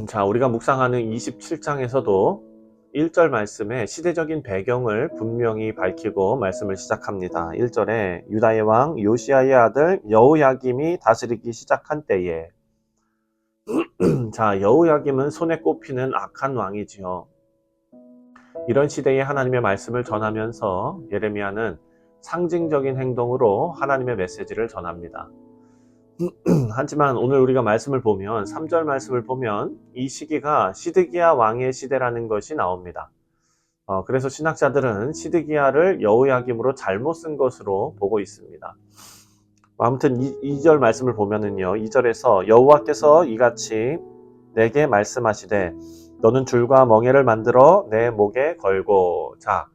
자, 우리가 묵상하는 27장에서도 1절 말씀에 시대적인 배경을 분명히 밝히고 말씀을 시작합니다. 1절에 유다의 왕 요시야의 아들 여호야김이 다스리기 시작한 때에 자, 여호야김은 손에 꼽히는 악한 왕이지요. 이런 시대에 하나님의 말씀을 전하면서 예레미야는 상징적인 행동으로 하나님의 메시지를 전합니다. 하지만 오늘 우리가 말씀을 보면 3절 말씀을 보면 이 시기가 시드기야 왕의 시대라는 것이 나옵니다. 그래서 신학자들은 시드기야를 여호야김으로 잘못 쓴 것으로 보고 있습니다. 아무튼 2절 말씀을 보면은요, 2절에서 여호와께서 이같이 내게 말씀하시되 너는 줄과 멍에를 만들어 내 목에 걸고. 자,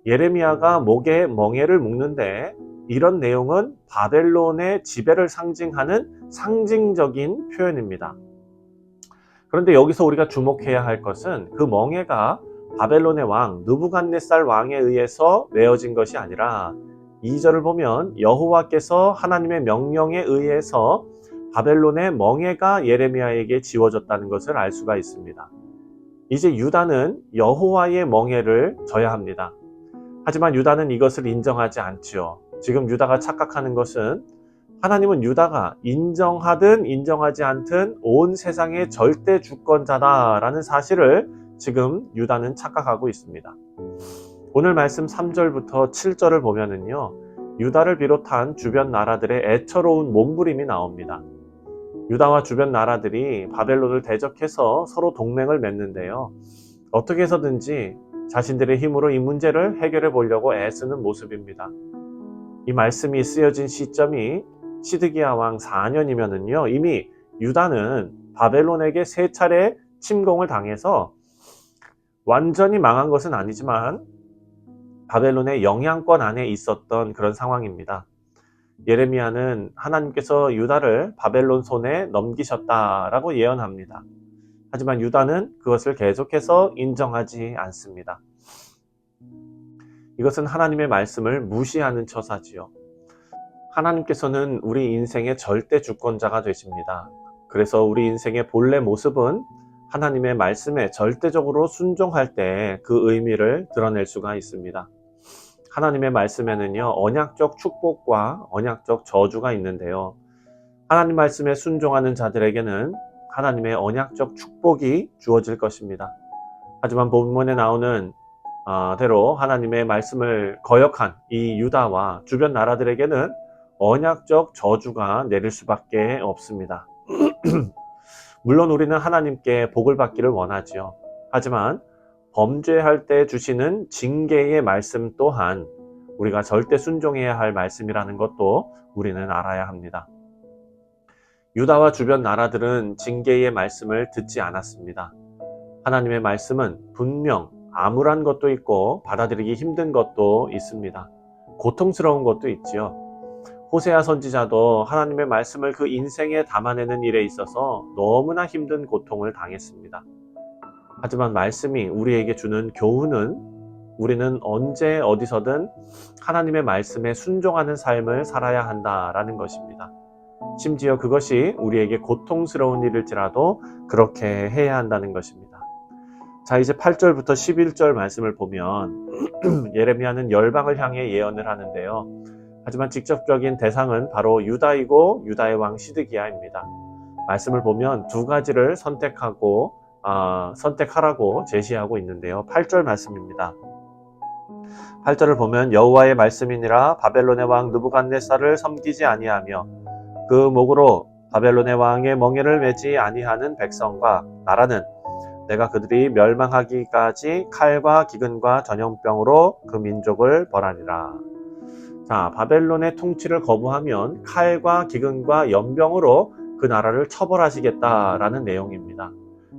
예레미야가 목에 멍에를 묶는데 이런 내용은 바벨론의 지배를 상징하는 상징적인 표현입니다. 그런데 여기서 우리가 주목해야 할 것은 그 멍에가 바벨론의 왕 느부갓네살 왕에 의해서 메어진 것이 아니라 2절을 보면 여호와께서 하나님의 명령에 의해서 바벨론의 멍에가 예레미야에게 지워졌다는 것을 알 수가 있습니다. 이제 유다는 여호와의 멍에를 져야 합니다. 하지만 유다는 이것을 인정하지 않지요. 지금 유다가 착각하는 것은 하나님은 유다가 인정하든 인정하지 않든 온 세상의 절대 주권자다라는 사실을 지금 유다는 착각하고 있습니다. 오늘 말씀 3절부터 7절을 보면은요, 유다를 비롯한 주변 나라들의 애처로운 몸부림이 나옵니다. 유다와 주변 나라들이 바벨론을 대적해서 서로 동맹을 맺는데요, 어떻게 해서든지 자신들의 힘으로 이 문제를 해결해 보려고 애쓰는 모습입니다. 이 말씀이 쓰여진 시점이 시드기야 왕 4년이면은요, 이미 유다는 바벨론에게 3차례 침공을 당해서 완전히 망한 것은 아니지만 바벨론의 영향권 안에 있었던 그런 상황입니다. 예레미야는 하나님께서 유다를 바벨론 손에 넘기셨다라고 예언합니다. 하지만 유다는 그것을 계속해서 인정하지 않습니다. 이것은 하나님의 말씀을 무시하는 처사지요. 하나님께서는 우리 인생의 절대 주권자가 되십니다. 그래서 우리 인생의 본래 모습은 하나님의 말씀에 절대적으로 순종할 때 그 의미를 드러낼 수가 있습니다. 하나님의 말씀에는요, 언약적 축복과 언약적 저주가 있는데요, 하나님 말씀에 순종하는 자들에게는 하나님의 언약적 축복이 주어질 것입니다. 하지만 본문에 나오는 대로 하나님의 말씀을 거역한 이 유다와 주변 나라들에게는 언약적 저주가 내릴 수밖에 없습니다. 물론 우리는 하나님께 복을 받기를 원하지요. 하지만 범죄할 때 주시는 징계의 말씀 또한 우리가 절대 순종해야 할 말씀이라는 것도 우리는 알아야 합니다. 유다와 주변 나라들은 징계의 말씀을 듣지 않았습니다. 하나님의 말씀은 분명 암울한 것도 있고 받아들이기 힘든 것도 있습니다. 고통스러운 것도 있지요. 호세아 선지자도 하나님의 말씀을 그 인생에 담아내는 일에 있어서 너무나 힘든 고통을 당했습니다. 하지만 말씀이 우리에게 주는 교훈은 우리는 언제 어디서든 하나님의 말씀에 순종하는 삶을 살아야 한다라는 것입니다. 심지어 그것이 우리에게 고통스러운 일일지라도 그렇게 해야 한다는 것입니다. 자, 이제 8절부터 11절 말씀을 보면 예레미야는 열방을 향해 예언을 하는데요, 하지만 직접적인 대상은 바로 유다이고 유다의 왕 시드기야입니다. 말씀을 보면 두 가지를 선택하라고 제시하고 있는데요, 8절 말씀입니다. 8절을 보면 여호와의 말씀이니라 바벨론의 왕 느부갓네살을 섬기지 아니하며 그 목으로 바벨론의 왕의 멍에를 매지 아니하는 백성과 나라는 내가 그들이 멸망하기까지 칼과 기근과 전염병으로 그 민족을 벌하리라. 자, 바벨론의 통치를 거부하면 칼과 기근과 연병으로 그 나라를 처벌하시겠다라는 내용입니다.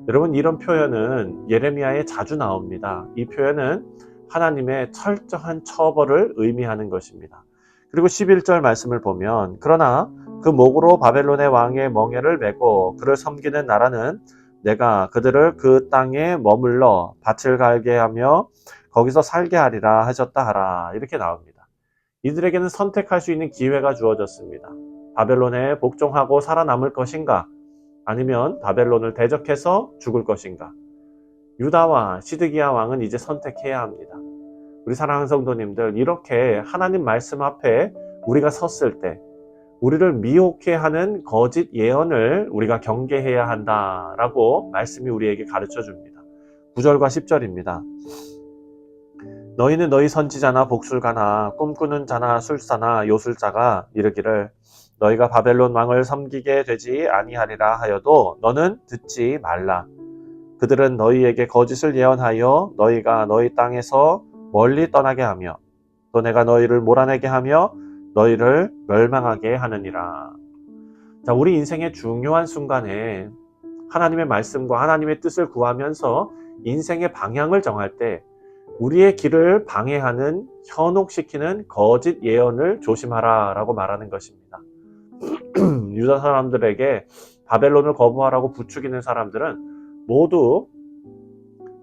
여러분, 이런 표현은 예레미야에 자주 나옵니다. 이 표현은 하나님의 철저한 처벌을 의미하는 것입니다. 그리고 11절 말씀을 보면 그러나 그 목으로 바벨론의 왕의 멍에를 메고 그를 섬기는 나라는 내가 그들을 그 땅에 머물러 밭을 갈게 하며 거기서 살게 하리라 하셨다 하라, 이렇게 나옵니다. 이들에게는 선택할 수 있는 기회가 주어졌습니다. 바벨론에 복종하고 살아남을 것인가, 아니면 바벨론을 대적해서 죽을 것인가? 유다와 시드기야 왕은 이제 선택해야 합니다. 우리 사랑하는 성도님들, 이렇게 하나님 말씀 앞에 우리가 섰을 때 우리를 미혹해 하는 거짓 예언을 우리가 경계해야 한다라고 말씀이 우리에게 가르쳐 줍니다. 9절과 10절입니다. 너희는 너희 선지자나 복술가나 꿈꾸는 자나 술사나 요술자가 이르기를 너희가 바벨론 왕을 섬기게 되지 아니하리라 하여도 너는 듣지 말라. 그들은 너희에게 거짓을 예언하여 너희가 너희 땅에서 멀리 떠나게 하며 또 내가 너희를 몰아내게 하며 너희를 멸망하게 하느니라. 자, 우리 인생의 중요한 순간에 하나님의 말씀과 하나님의 뜻을 구하면서 인생의 방향을 정할 때 우리의 길을 방해하는, 현혹시키는 거짓 예언을 조심하라 라고 말하는 것입니다. 유다 사람들에게 바벨론을 거부하라고 부추기는 사람들은 모두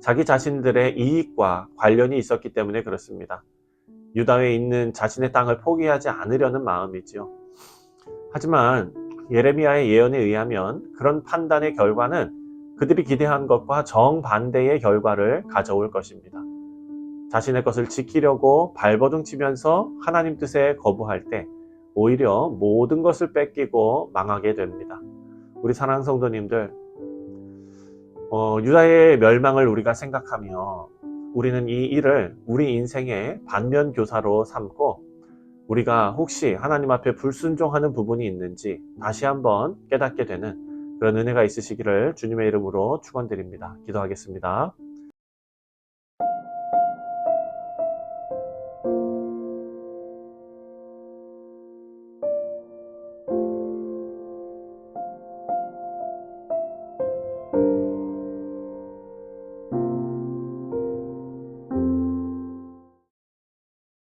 자기 자신들의 이익과 관련이 있었기 때문에 그렇습니다. 유다에 있는 자신의 땅을 포기하지 않으려는 마음이지요. 하지만 예레미야의 예언에 의하면 그런 판단의 결과는 그들이 기대한 것과 정반대의 결과를 가져올 것입니다. 자신의 것을 지키려고 발버둥 치면서 하나님 뜻에 거부할 때 오히려 모든 것을 뺏기고 망하게 됩니다. 우리 사랑하는 성도님들, 유다의 멸망을 우리가 생각하며 우리는 이 일을 우리 인생의 반면교사로 삼고 우리가 혹시 하나님 앞에 불순종하는 부분이 있는지 다시 한번 깨닫게 되는 그런 은혜가 있으시기를 주님의 이름으로 축원드립니다. 기도하겠습니다.